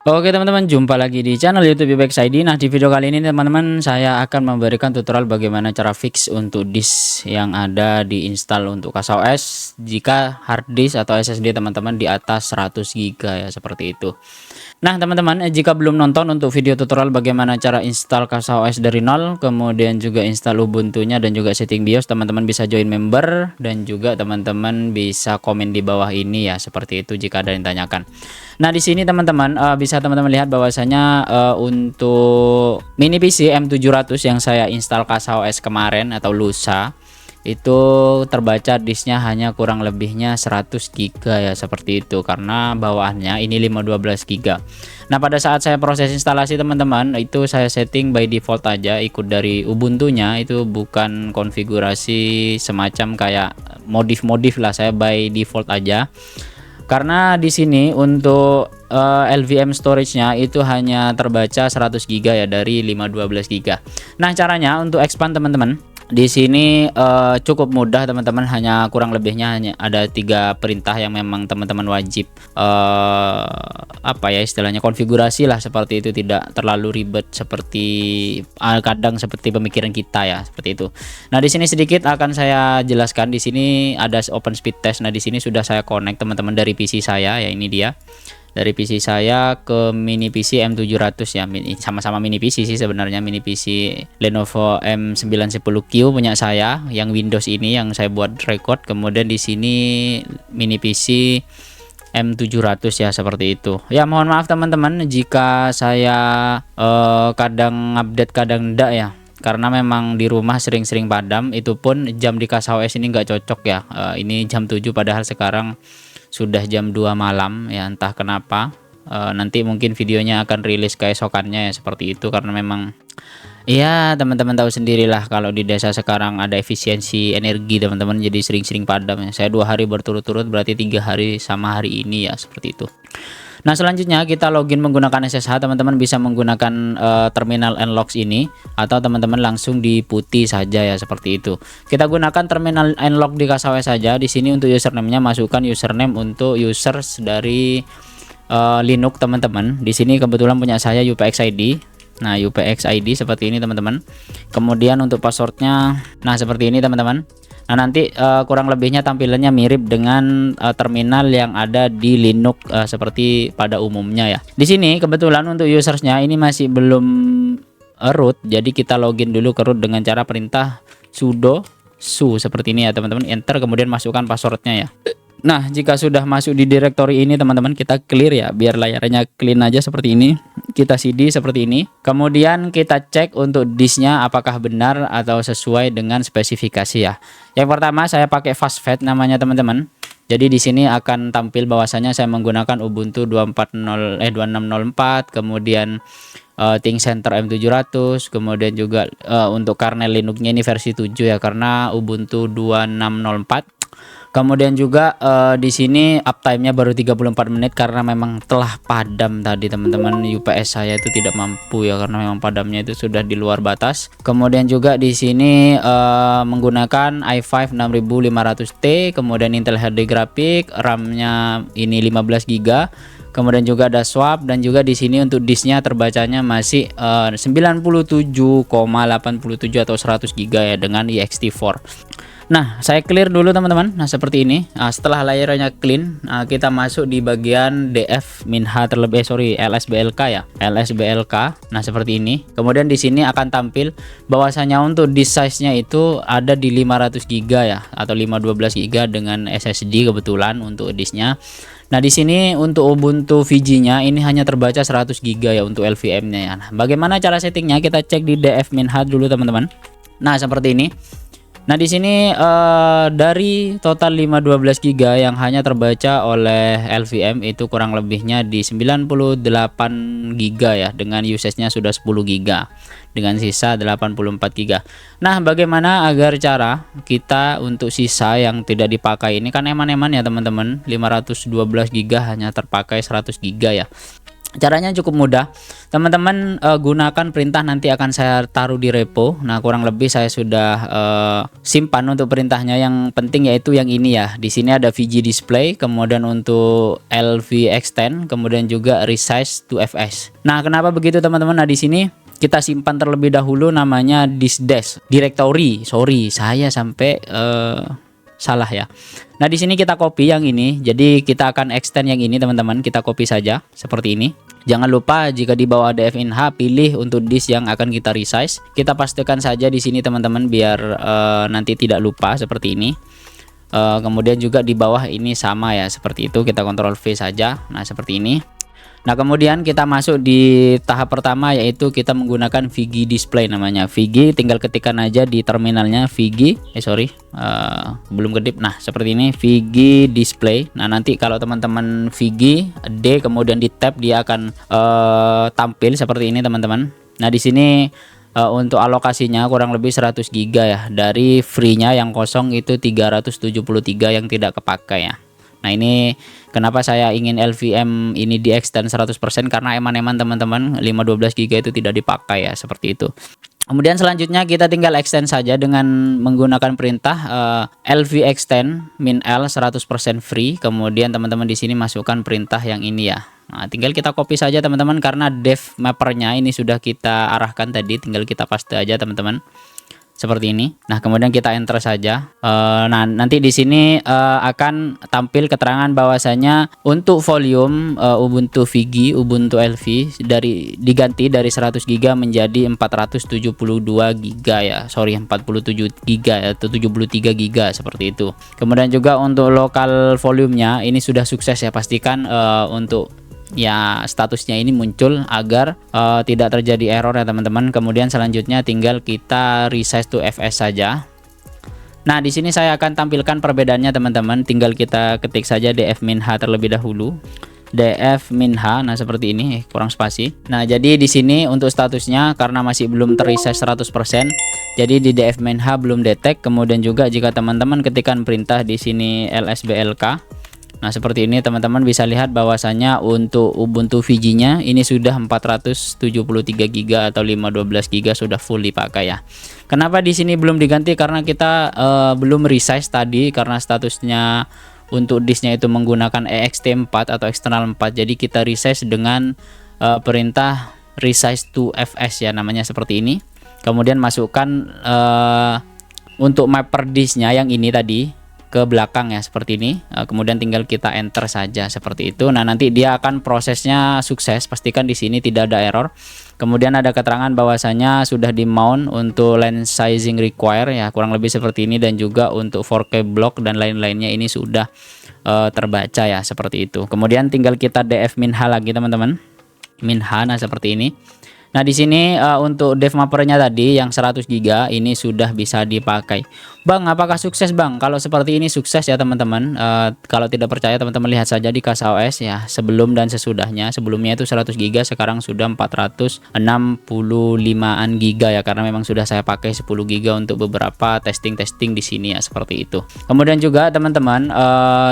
Oke teman-teman, jumpa lagi di channel YouTube UPX ID. Nah, di video kali ini teman-teman saya akan memberikan tutorial bagaimana cara fix untuk disk yang ada diinstal untuk KasOS jika hard disk atau SSD teman-teman di atas 100 GB ya, seperti itu. Nah teman-teman, jika belum nonton untuk video tutorial bagaimana cara install KasOS dari nol, kemudian juga install Ubuntu-nya dan juga setting BIOS, teman-teman bisa join member dan juga teman-teman bisa komen di bawah ini ya, seperti itu jika ada yang tanyakan. Nah di sini teman-teman bisa teman-teman lihat bahwasanya untuk mini PC M700 yang saya install KasOS kemarin atau lusa itu terbaca disknya hanya kurang lebihnya 100 GB ya, seperti itu, karena bawaannya ini 512 GB. Nah pada saat saya proses instalasi teman-teman, itu saya setting by default aja, ikut dari Ubuntu-nya, itu bukan konfigurasi semacam kayak modif-modif lah, saya by default aja. Karena di sini untuk LVM storage-nya itu hanya terbaca 100 GB ya dari 512 GB. Nah, caranya untuk expand teman-teman, di sini cukup mudah teman-teman, hanya kurang lebihnya hanya ada 3 perintah yang memang teman-teman wajib apa ya istilahnya konfigurasi lah, seperti itu, tidak terlalu ribet seperti kadang seperti pemikiran kita ya, seperti itu. Nah, di sini sedikit akan saya jelaskan. Di sini ada open speed test. Nah, di sini sudah saya connect teman-teman dari PC saya ya, ini dia. Dari PC saya ke mini PC M700 ya, sama-sama mini PC sih sebenarnya, mini PC Lenovo M910Q punya saya yang Windows ini yang saya buat record. Kemudian di sini mini PC M700 ya, seperti itu. Ya mohon maaf teman-teman jika saya kadang update kadang enggak ya, karena memang di rumah sering-sering padam. Itu pun jam di KasOS ini nggak cocok ya. Ini jam 7 padahal sekarang sudah jam 2 malam ya, entah kenapa. Nanti mungkin videonya akan rilis keesokannya ya, seperti itu, karena memang ya teman-teman tahu sendirilah kalau di desa sekarang ada efisiensi energi teman-teman, jadi sering-sering padam ya. Saya 2 hari berturut-turut, berarti 3 hari sama hari ini ya, seperti itu. Nah selanjutnya kita login menggunakan SSH. Teman-teman bisa menggunakan terminal Nlogs ini, atau teman-teman langsung di putih saja ya, seperti itu. Kita gunakan terminal Nlog di KasOS saja. Di sini untuk username-nya masukkan username untuk users dari Linux teman-teman. Di sini kebetulan punya saya UPX ID. Nah UPX ID seperti ini teman-teman. Kemudian untuk passwordnya, nah seperti ini teman-teman. Nah nanti kurang lebihnya tampilannya mirip dengan terminal yang ada di Linux seperti pada umumnya ya. Di sini kebetulan untuk usersnya ini masih belum root, jadi kita login dulu ke root dengan cara perintah sudo su seperti ini ya teman-teman. Enter, kemudian masukkan passwordnya ya. Nah jika sudah masuk di directory ini teman-teman, kita clear ya, biar layarnya clean aja seperti ini. Kita cd seperti ini, kemudian kita cek untuk disknya apakah benar atau sesuai dengan spesifikasi ya. Yang pertama saya pakai fastfetch namanya teman-teman. Jadi di sini akan tampil bahwasanya saya menggunakan Ubuntu 2604, kemudian ThinkCenter M700, kemudian juga untuk kernel Linux-nya ini versi 7 ya, karena Ubuntu 2604. Kemudian juga di sini uptime-nya baru 34 menit karena memang telah padam tadi teman-teman. UPS saya itu tidak mampu ya, karena memang padamnya itu sudah di luar batas. Kemudian juga di sini menggunakan i5 6500T, kemudian Intel HD grafik, RAM-nya ini 15 GB. Kemudian juga ada swap, dan juga di sini untuk disknya terbacanya masih 97,87 atau 100 GB ya, dengan ext4. Nah saya clear dulu teman-teman. Nah seperti ini. Nah, setelah layarnya clean, kita masuk di bagian df minha terlebih lsblk ya, lsblk. Nah seperti ini. Kemudian di sini akan tampil bahwasanya untuk disk size-nya itu ada di 500 GB ya, atau 512 GB dengan SSD kebetulan untuk disknya. Nah di sini untuk Ubuntu VG-nya ini hanya terbaca 100 GB ya untuk LVM-nya ya. Nah, bagaimana cara settingnya? Kita cek di df minha dulu teman-teman. Nah seperti ini. Nah di sini dari total 512 GB yang hanya terbaca oleh LVM itu kurang lebihnya di 98 GB ya, dengan usage-nya sudah 10 GB dengan sisa 84 GB. Nah bagaimana agar cara kita untuk sisa yang tidak dipakai ini, kan eman-eman ya teman-teman, 512 GB hanya terpakai 100 GB ya. Caranya cukup mudah, teman-teman gunakan perintah nanti akan saya taruh di repo. Nah, kurang lebih saya sudah simpan untuk perintahnya. Yang penting yaitu yang ini ya. Di sini ada VG display, kemudian untuk LV extend, kemudian juga resize to FS. Nah, kenapa begitu teman-teman? Nah, di sini kita simpan terlebih dahulu namanya disk dash directory. Sorry, saya sampai salah ya. Nah, di sini kita copy yang ini. Jadi kita akan extend yang ini teman-teman. Kita copy saja seperti ini. Jangan lupa jika di bawah ada FNH pilih untuk disk yang akan kita resize. Kita pastikan saja di sini teman-teman biar nanti tidak lupa seperti ini. Kemudian juga di bawah ini sama ya seperti itu. Kita Ctrl V saja. Nah, seperti ini. Nah, kemudian kita masuk di tahap pertama yaitu kita menggunakan VG display namanya. VG tinggal ketikkan aja di terminalnya VG. Belum kedip. Nah, seperti ini VG display. Nah, nanti kalau teman-teman VG D kemudian di tab dia akan tampil seperti ini teman-teman. Nah, di sini untuk alokasinya kurang lebih 100 GB ya. Dari free-nya yang kosong itu 373 yang tidak kepakai ya. Nah, ini kenapa saya ingin LVM ini di extend 100% karena eman-eman teman-teman 512 GB itu tidak dipakai ya, seperti itu. Kemudian selanjutnya kita tinggal extend saja dengan menggunakan perintah LV extend min L 100% free. Kemudian teman-teman di sini masukkan perintah yang ini ya. Nah, tinggal kita copy saja teman-teman karena dev mappernya ini sudah kita arahkan tadi, tinggal kita paste aja teman-teman. Seperti ini. Nah, kemudian kita enter saja. Nah, nanti di sini akan tampil keterangan bahwasanya untuk volume Ubuntu VG, Ubuntu LV diganti dari 100 GB menjadi 472 GB ya. Sorry, 47 GB atau 73 GB seperti itu. Kemudian juga untuk lokal volumenya ini sudah sukses ya. Pastikan untuk ya statusnya ini muncul agar tidak terjadi error ya teman-teman. Kemudian selanjutnya tinggal kita resize to FS saja. Nah, di sini saya akan tampilkan perbedaannya teman-teman. Tinggal kita ketik saja df-h terlebih dahulu. df-h, nah seperti ini, kurang spasi. Nah, jadi di sini untuk statusnya karena masih belum ter-resize 100%, jadi di df-h belum detect. Kemudian juga jika teman-teman ketikkan perintah di sini lsblk. Nah, seperti ini teman-teman bisa lihat bahwasanya untuk Ubuntu VG-nya ini sudah 473 GB atau 512 GB sudah full dipakai ya. Kenapa di sini belum diganti? Karena kita belum resize tadi karena statusnya untuk disknya itu menggunakan ext4 atau eksternal 4. Jadi kita resize dengan perintah resize to fs ya, namanya seperti ini. Kemudian masukkan untuk mapper disknya yang ini tadi ke belakang ya seperti ini. Kemudian tinggal kita enter saja seperti itu. Nah, nanti dia akan prosesnya sukses, pastikan di sini tidak ada error. Kemudian ada keterangan bahwasanya sudah di mount untuk lens sizing require ya, kurang lebih seperti ini, dan juga untuk 4K block dan lain-lainnya ini sudah terbaca ya seperti itu. Kemudian tinggal kita df min h lagi teman-teman, min h. Nah, seperti ini. Nah, di sini untuk dev mappernya tadi yang 100 GB ini sudah bisa dipakai. Bang, apakah sukses Bang? Kalau seperti ini sukses ya teman-teman. Kalau tidak percaya teman-teman lihat saja di CasaOS ya, sebelum dan sesudahnya. Sebelumnya itu 100 GB, sekarang sudah 465an GB ya, karena memang sudah saya pakai 10 GB untuk beberapa testing-testing di sini ya, seperti itu. Kemudian juga teman-teman,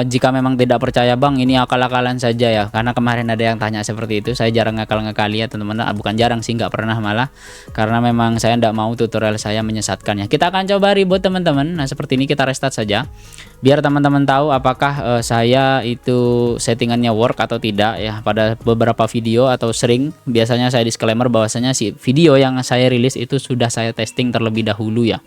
jika memang tidak percaya Bang, ini akal-akalan saja ya, karena kemarin ada yang tanya seperti itu. Saya jarang ngakal-ngakali ya teman-teman. Bukan jarang sih, nggak pernah malah, karena memang saya tidak mau tutorial saya menyesatkan ya. Kita akan coba reboot teman-teman. Nah, seperti ini kita restart saja biar teman-teman tahu apakah saya itu settingannya work atau tidak ya. Pada beberapa video atau sering biasanya saya disclaimer bahwasanya si video yang saya rilis itu sudah saya testing terlebih dahulu ya.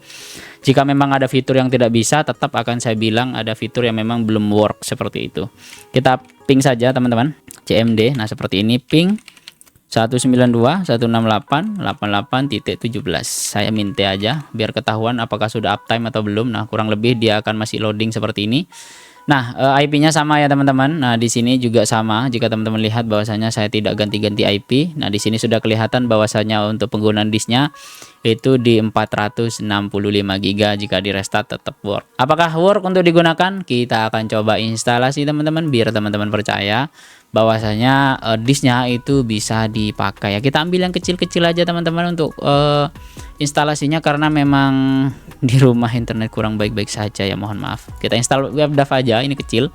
Jika memang ada fitur yang tidak bisa, tetap akan saya bilang ada fitur yang memang belum work, seperti itu. Kita ping saja teman-teman, cmd. Nah, seperti ini, ping 192.168.88.17. Saya minta aja biar ketahuan apakah sudah uptime atau belum. Nah, kurang lebih dia akan masih loading seperti ini. Nah, IP-nya sama ya teman-teman. Nah, di sini juga sama. Jika teman-teman lihat bahwasanya saya tidak ganti-ganti IP. Nah, di sini sudah kelihatan bahwasanya untuk penggunaan disknya itu di 465 GB. Jika di restart tetap work. Apakah work untuk digunakan? Kita akan coba instalasi teman-teman biar teman-teman percaya bahwasanya disknya itu bisa dipakai ya. Kita ambil yang kecil-kecil aja teman-teman untuk instalasinya, karena memang di rumah internet kurang baik-baik saja ya, mohon maaf. Kita install WebDAV aja, ini kecil.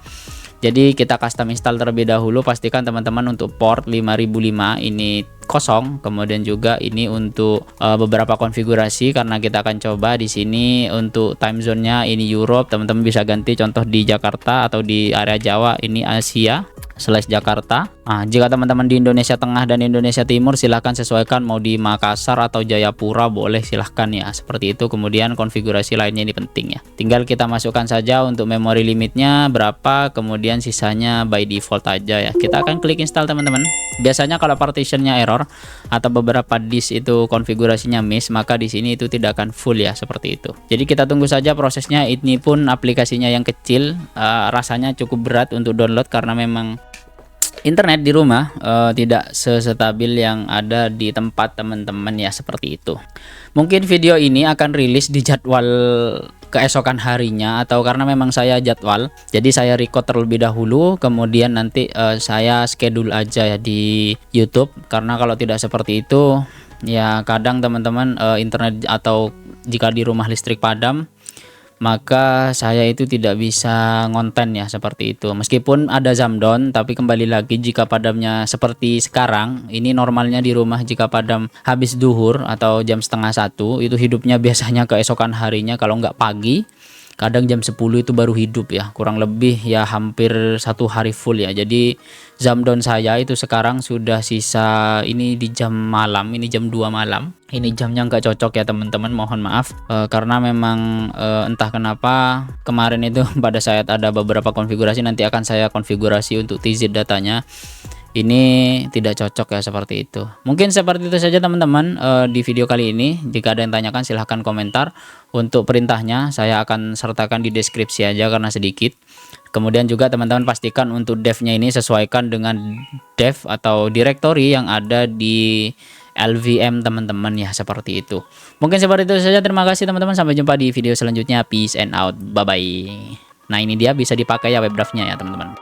Jadi kita custom install terlebih dahulu, pastikan teman-teman untuk port 5005 ini kosong, kemudian juga ini untuk beberapa konfigurasi karena kita akan coba di sini untuk time zone-nya ini Europe, teman-teman bisa ganti contoh di Jakarta atau di area Jawa ini Asia / Jakarta. Nah, jika teman-teman di Indonesia Tengah dan Indonesia Timur silahkan sesuaikan, mau di Makassar atau Jayapura boleh, silahkan ya, seperti itu. Kemudian konfigurasi lainnya ini penting ya, tinggal kita masukkan saja untuk memori limitnya berapa, kemudian sisanya by default aja ya. Kita akan klik install teman-teman. Biasanya kalau partitionnya error atau beberapa disk itu konfigurasinya miss, maka di sini itu tidak akan full ya, seperti itu. Jadi kita tunggu saja prosesnya. Ini pun aplikasinya yang kecil, rasanya cukup berat untuk download karena memang internet di rumah tidak sestabil yang ada di tempat teman-teman ya, seperti itu. Mungkin video ini akan rilis di jadwal keesokan harinya, atau karena memang saya jadwal, jadi saya record terlebih dahulu, kemudian nanti saya schedule aja ya di YouTube. Karena kalau tidak seperti itu ya, kadang teman-teman internet atau jika di rumah listrik padam, maka saya itu tidak bisa ngonten ya, seperti itu. Meskipun ada Zamdon, tapi kembali lagi jika padamnya seperti sekarang ini, normalnya di rumah jika padam habis duhur atau jam setengah 1 itu hidupnya biasanya keesokan harinya, kalau nggak pagi kadang jam 10 itu baru hidup ya, kurang lebih ya hampir 1 hari full ya. Jadi Zamdon saya itu sekarang sudah sisa ini di jam malam, ini jam 2 malam. Ini jamnya nggak cocok ya teman-teman, mohon maaf. Karena memang entah kenapa kemarin itu pada saat ada beberapa konfigurasi, nanti akan saya konfigurasi untuk TZ datanya, ini tidak cocok ya, seperti itu. Mungkin seperti itu saja teman-teman di video kali ini. Jika ada yang tanyakan silahkan komentar. Untuk perintahnya saya akan sertakan di deskripsi aja karena sedikit. Kemudian juga teman-teman pastikan untuk devnya ini sesuaikan dengan dev atau directory yang ada di LVM teman-teman ya, seperti itu. Mungkin seperti itu saja, terima kasih teman-teman, sampai jumpa di video selanjutnya. Peace and out, bye bye. Nah, ini dia bisa dipakai ya web draftnya ya teman-teman.